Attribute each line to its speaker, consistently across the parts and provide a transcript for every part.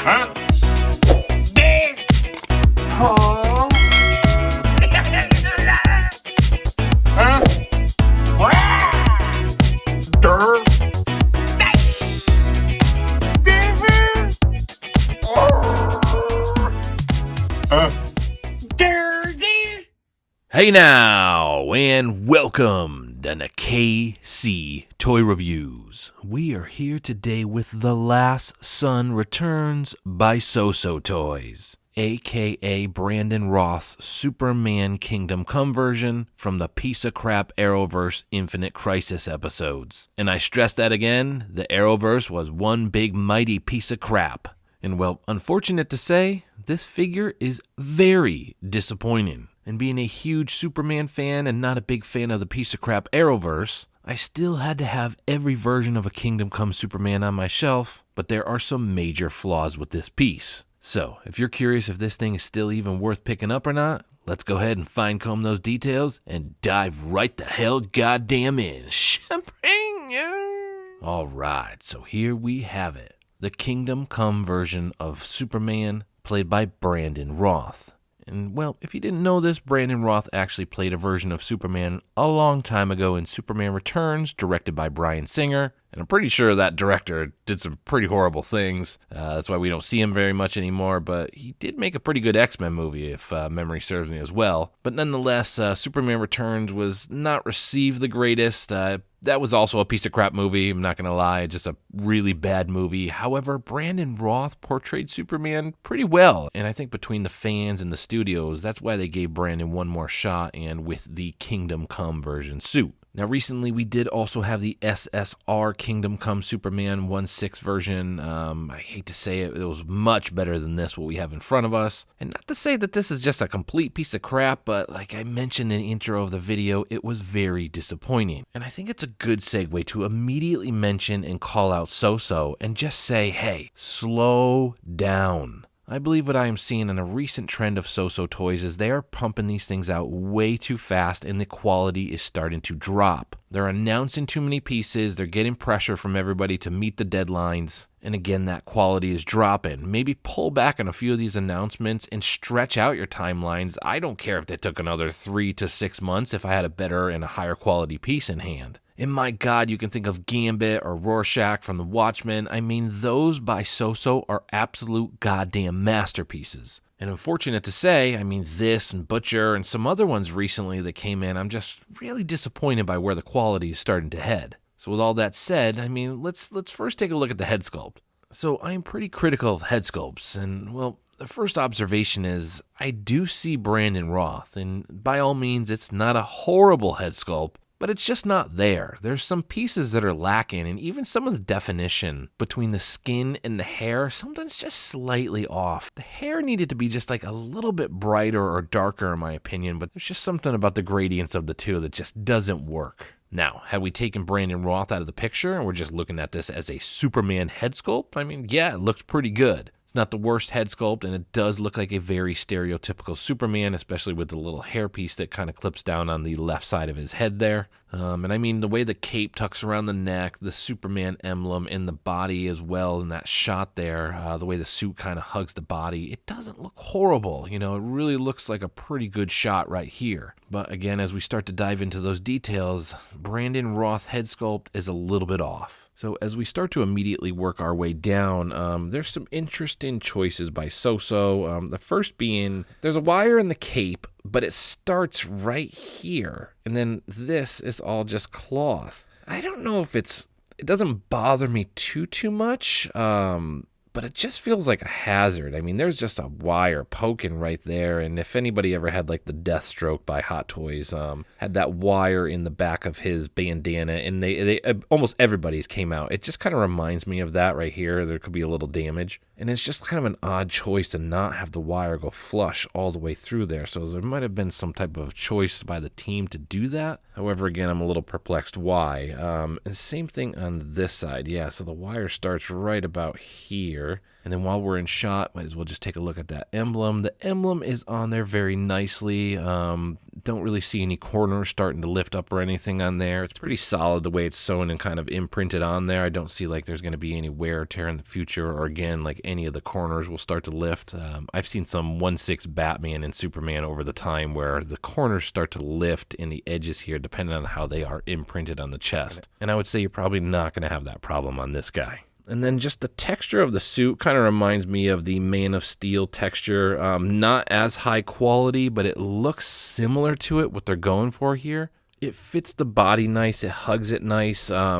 Speaker 1: Huh? There. Oh. Huh? Durr.
Speaker 2: Hey now, and welcome to the KCToyreviews. We are here today with The Last Sun Returns by SooSoo Toys, aka Brandon Roth's Superman Kingdom Come version from the piece of crap Arrowverse Infinite Crisis episodes. And I stress that again, the Arrowverse was one big mighty piece of crap. And well, unfortunate to say, this figure is very disappointing. And being a huge Superman fan and not a big fan of the piece of crap Arrowverse, I still had to have every version of a Kingdom Come Superman on my shelf, but there are some major flaws with this piece. So, if you're curious if this thing is still even worth picking up or not, let's go ahead and fine-comb those details and dive right the hell goddamn in. Alright, so here we have it. The Kingdom Come version of Superman, played by Brandon Roth. And, well, if you didn't know this, Brandon Roth actually played a version of Superman a long time ago in Superman Returns, directed by Bryan Singer. And I'm pretty sure that director did some pretty horrible things. That's why we don't see him very much anymore. But he did make a pretty good X-Men movie, if memory serves me as well. But nonetheless, Superman Returns was not received the greatest. That was also a piece of crap movie, I'm not going to lie, just a really bad movie. However, Brandon Roth portrayed Superman pretty well, and I think between the fans and the studios, that's why they gave Brandon one more shot, and with the Kingdom Come version suit. Now, recently, we did also have the SSR Kingdom Come Superman 1/6 version. I hate to say it, it was much better than this, what we have in front of us. And not to say that this is just a complete piece of crap, but like I mentioned in the intro of the video, it was very disappointing. And I think it's a good segue to immediately mention and call out SooSoo and just say, hey, slow down. I believe what I am seeing in a recent trend of SooSoo toys is they are pumping these things out way too fast and the quality is starting to drop. They're announcing too many pieces, they're getting pressure from everybody to meet the deadlines, and again, that quality is dropping. Maybe pull back on a few of these announcements and stretch out your timelines. I don't care if they took another 3 to 6 months if I had a better and a higher quality piece in hand. And my God, you can think of Gambit or Rorschach from The Watchmen. I mean, those by SooSoo are absolute goddamn masterpieces. And unfortunate to say, I mean, this and Butcher and some other ones recently that came in, I'm just really disappointed by where the quality is starting to head. So with all that said, I mean, let's first take a look at the head sculpt. So I'm pretty critical of head sculpts, and well, the first observation is I do see Brandon Roth, and by all means, it's not a horrible head sculpt, but it's just not there. There's some pieces that are lacking, and even some of the definition between the skin and the hair, sometimes just slightly off. The hair needed to be just like a little bit brighter or darker in my opinion, but there's just something about the gradients of the two that just doesn't work. Now, had we taken Brandon Roth out of the picture and we're just looking at this as a Superman head sculpt, I mean, yeah, it looks pretty good. It's not the worst head sculpt, and it does look like a very stereotypical Superman, especially with the little hairpiece that kind of clips down on the left side of his head there. And I mean, the way the cape tucks around the neck, the Superman emblem in the body as well, in that shot there, the way the suit kind of hugs the body, it doesn't look horrible. You know, it really looks like a pretty good shot right here. But again, as we start to dive into those details, Brandon Roth head sculpt is a little bit off. So as we start to immediately work our way down, there's some interesting choices by SooSoo. The first being, there's a wire in the cape, but it starts right here. And then this is all just cloth. I don't know if it doesn't bother me too much, but it just feels like a hazard. I mean, there's just a wire poking right there, and if anybody ever had like the Deathstroke by Hot Toys, had that wire in the back of his bandana, and they almost everybody's came out. It just kind of reminds me of that right here. There could be a little damage, and it's just kind of an odd choice to not have the wire go flush all the way through there. So there might have been some type of choice by the team to do that. However, again, I'm a little perplexed why. And same thing on this side. Yeah, so the wire starts right about here. And then while we're in shot, might as well just take a look at that emblem. The emblem is on there very nicely. Don't really see any corners starting to lift up or anything on there. It's pretty solid the way it's sewn and kind of imprinted on there. I don't see like there's going to be any wear or tear in the future, or again, like any of the corners will start to lift. I've seen some 1/6 Batman and Superman over the time where the corners start to lift in the edges here, depending on how they are imprinted on the chest. And I would say you're probably not going to have that problem on this guy. And then just the texture of the suit kind of reminds me of the Man of Steel texture. Not as high quality, but it looks similar to it, what they're going for here. It fits the body nice. It hugs it nice. I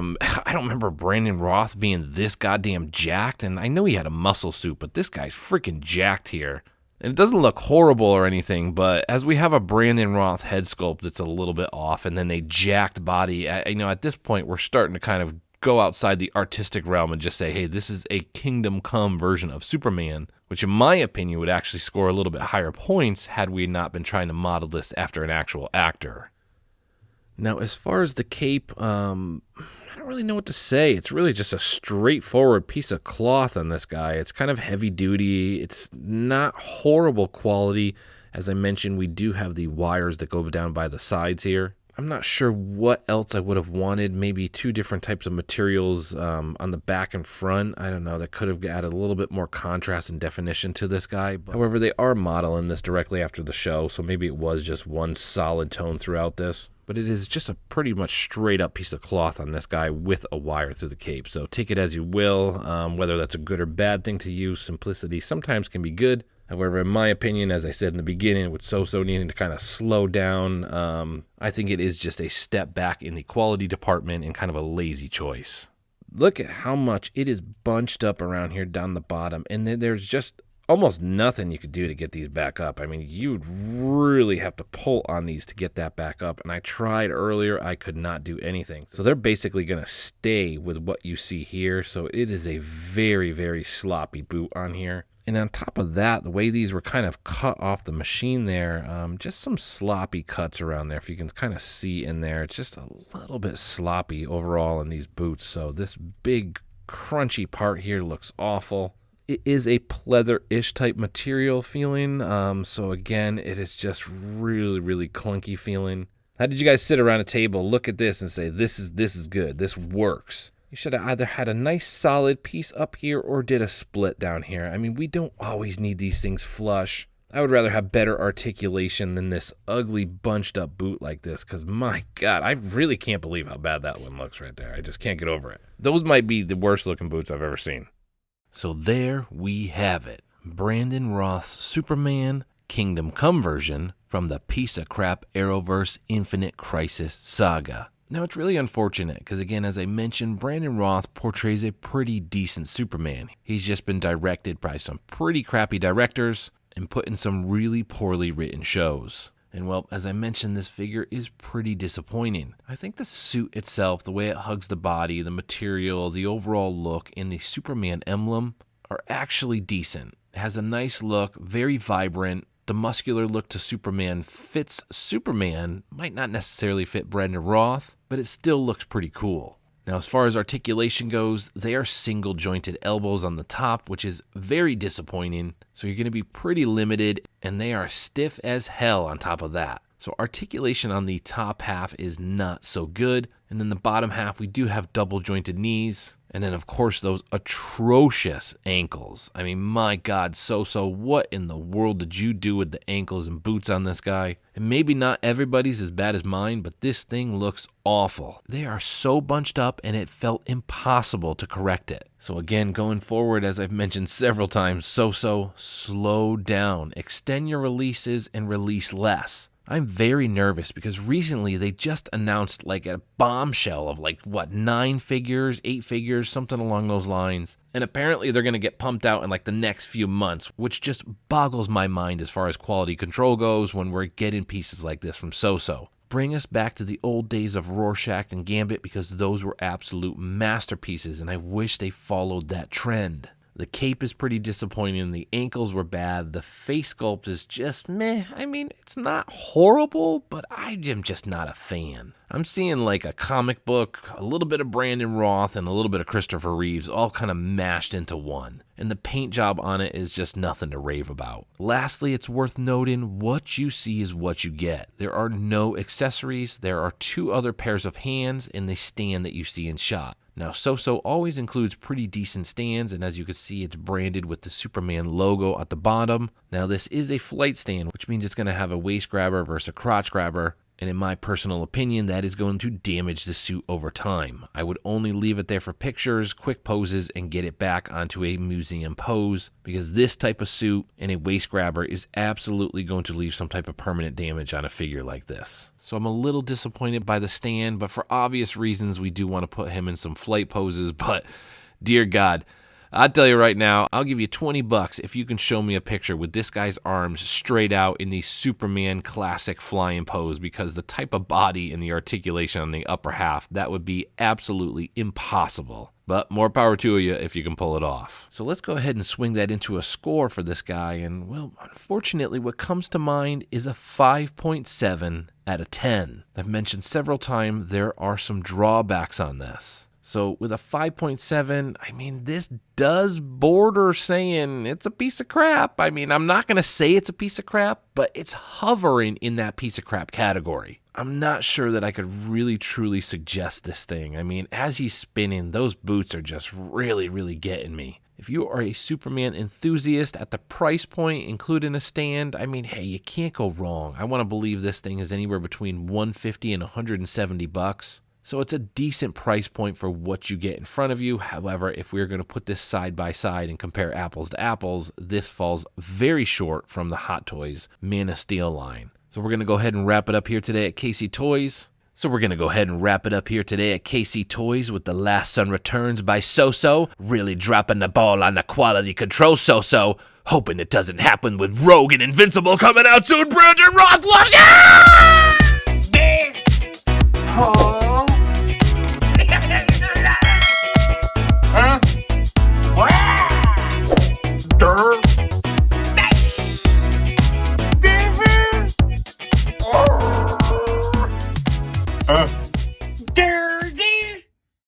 Speaker 2: don't remember Brandon Roth being this goddamn jacked. And I know he had a muscle suit, but this guy's freaking jacked here. And it doesn't look horrible or anything, but as we have a Brandon Roth head sculpt that's a little bit off, and then a jacked body, at this point, we're starting to kind of go outside the artistic realm and just say, hey, this is a Kingdom Come version of Superman, which in my opinion would actually score a little bit higher points had we not been trying to model this after an actual actor. Now, as far as the cape, I don't really know what to say. It's really just a straightforward piece of cloth on this guy. It's kind of heavy duty. It's not horrible quality. As I mentioned, we do have the wires that go down by the sides here. I'm not sure what else I would have wanted. Maybe 2 different types of materials on the back and front. I don't know. That could have added a little bit more contrast and definition to this guy. However, they are modeling this directly after the show, so maybe it was just one solid tone throughout this. But it is just a pretty much straight up piece of cloth on this guy with a wire through the cape. So take it as you will. Whether that's a good or bad thing to use, simplicity sometimes can be good. However, in my opinion, as I said in the beginning, with SooSoo needing to kind of slow down, I think it is just a step back in the quality department and kind of a lazy choice. Look at how much it is bunched up around here down the bottom, and then there's just almost nothing you could do to get these back up. I mean, you'd really have to pull on these to get that back up, and I tried earlier. I could not do anything. So they're basically going to stay with what you see here, so it is a very, very sloppy boot on here. And on top of that, the way these were kind of cut off the machine there, just some sloppy cuts around there. If you can kind of see in there, it's just a little bit sloppy overall in these boots. So this big crunchy part here looks awful. It is a pleather-ish type material feeling. So again, it is just really, really clunky feeling. How did you guys sit around a table, look at this and say, this is good, this works? You should have either had a nice solid piece up here or did a split down here. I mean, we don't always need these things flush. I would rather have better articulation than this ugly bunched up boot like this, because my God, I really can't believe how bad that one looks right there. I just can't get over it. Those might be the worst looking boots I've ever seen. So there we have it. Brandon Roth's Superman Kingdom Come version from the piece of crap Arrowverse Infinite Crisis saga. Now, it's really unfortunate because, again, as I mentioned, Brandon Roth portrays a pretty decent Superman. He's just been directed by some pretty crappy directors and put in some really poorly written shows. And, well, as I mentioned, this figure is pretty disappointing. I think the suit itself, the way it hugs the body, the material, the overall look, and the Superman emblem are actually decent. It has a nice look, very vibrant. The muscular look to Superman fits Superman, might not necessarily fit Brandon Roth, but it still looks pretty cool. Now, as far as articulation goes, they are single jointed elbows on the top, which is very disappointing. So you're going to be pretty limited, and they are stiff as hell on top of that. So articulation on the top half is not so good. And then the bottom half, we do have double jointed knees. And then, of course, those atrocious ankles. I mean, my God, SooSoo, what in the world did you do with the ankles and boots on this guy? And maybe not everybody's as bad as mine, but this thing looks awful. They are so bunched up, and it felt impossible to correct it. So again, going forward, as I've mentioned several times, SooSoo, slow down. Extend your releases and release less. I'm very nervous because recently they just announced like a bombshell of 9 figures, 8 figures, something along those lines. And apparently they're going to get pumped out in the next few months, which just boggles my mind as far as quality control goes when we're getting pieces like this from SooSoo. Bring us back to the old days of Rorschach and Gambit because those were absolute masterpieces and I wish they followed that trend. The cape is pretty disappointing. The ankles were bad. The face sculpt is just meh. I mean, it's not horrible, but I am just not a fan. I'm seeing like a comic book, a little bit of Brandon Roth, and a little bit of Christopher Reeves all kind of mashed into one. And the paint job on it is just nothing to rave about. Lastly, it's worth noting what you see is what you get. There are no accessories. There are 2 other pairs of hands in the stand that you see in shot. Now, SooSoo always includes pretty decent stands, and as you can see, it's branded with the Superman logo at the bottom. Now, this is a flight stand, which means it's going to have a waist grabber versus a crotch grabber, and in my personal opinion, that is going to damage the suit over time. I would only leave it there for pictures, quick poses, and get it back onto a museum pose, because this type of suit and a waist grabber is absolutely going to leave some type of permanent damage on a figure like this. So I'm a little disappointed by the stand, but for obvious reasons, we do want to put him in some flight poses, but dear God, I'll tell you right now, I'll give you $20 if you can show me a picture with this guy's arms straight out in the Superman classic flying pose, because the type of body and the articulation on the upper half, that would be absolutely impossible. But more power to you if you can pull it off. So let's go ahead and swing that into a score for this guy. And, well, unfortunately, what comes to mind is a 5.7 out of 10. I've mentioned several times there are some drawbacks on this. So with a 5.7, I mean, this does border saying it's a piece of crap. I mean, I'm not going to say it's a piece of crap, but it's hovering in that piece of crap category. I'm not sure that I could really truly suggest this thing. I mean, as he's spinning, those boots are just really, really getting me. If you are a Superman enthusiast at the price point, including a stand, I mean, hey, you can't go wrong. I want to believe this thing is anywhere between $150 and $170. So it's a decent price point for what you get in front of you. However, if we're going to put this side by side and compare apples to apples, this falls very short from the Hot Toys Man of Steel line. So we're going to go ahead and wrap it up here today at KC Toys. KC Toys with The Last Sun Returns by SooSoo. Really dropping the ball on the quality control, SooSoo. Hoping it doesn't happen with Rogue and Invincible coming out soon. Brandon Roth, love ya!
Speaker 1: Huh? Dirt. David.